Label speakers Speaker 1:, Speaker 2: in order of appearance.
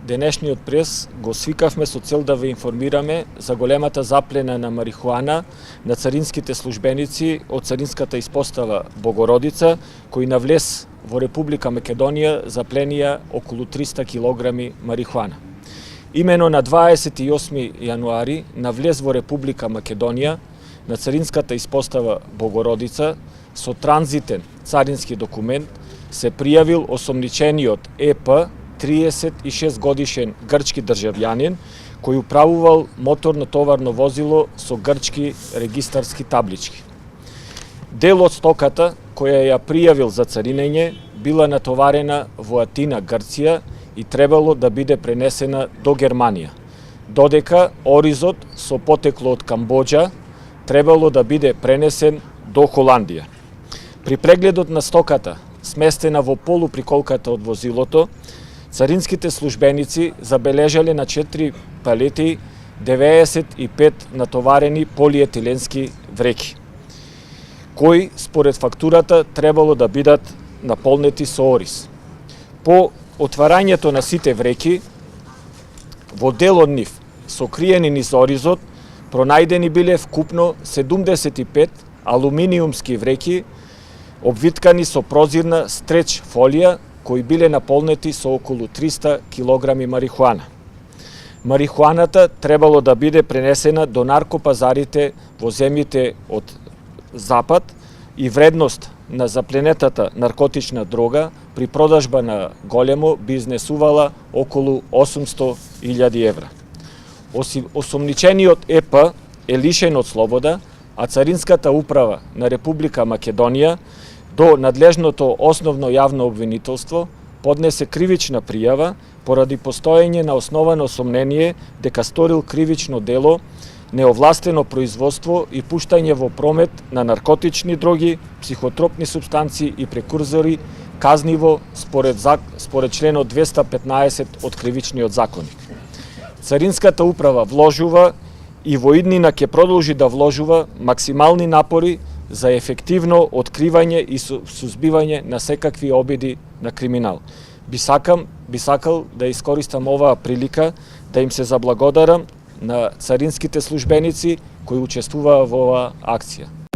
Speaker 1: денешниот прес го свикавме со цел да ве информираме за големата заплена на марихуана на царинските службеници од царинската испостава Богородица, кои навлез во Република Македонија запленија околу 300 килограми марихуана. Имено на 28 јануари навлез во Република Македонија на царинската испостава Богородица со транзитен царински документ се пријавил осомничениот ЕП 36 годишен грчки државјанин кој управувал моторно товарно возило со грчки регистарски таблички. Дел од стоката која ја пријавил за царинење била натоварена во Атина, Грција и требало да биде пренесена до Германија, додека оризот со потекло од Камбоџа требало да биде пренесен до Холандија. При прегледот на стоката, сместена во полуприколката од возилото, царинските службеници забележале на 4 палети 95 натоварени полиетиленски вреќи, кои според фактурата требало да бидат наполнети со ориз. По отварањето на сите вреќи, во дел од нив, сокриени низ оризот, пронајдени биле вкупно 75 алуминиумски вреќи, обвиткани со прозирна стреч фолија, кои биле наполнети со околу 300 килограми марихуана. Марихуаната требало да биде пренесена до наркопазарите во земјите од Запад и вредност на запленетата наркотична дрога при продажба на големо би изнесувала околу 800.000 евра. Осомничениот ЕП е лишен од слобода, а Царинската управа на Република Македонија до надлежното основно јавно обвинителство поднесе кривична пријава поради постоење на основано сомнение дека сторил кривично дело, неовластено производство и пуштање во промет на наркотични дроги, психотропни супстанции и прекурзори, казниво според членот 215 од Кривичниот законник. Царинската управа вложува и во иднина ќе продолжи да вложува максимални напори за ефективно откривање и сузбивање на секакви обиди на криминал. Би сакал да искористам оваа прилика да им се заблагодарам на царинските службеници кои учествуваа во оваа акција.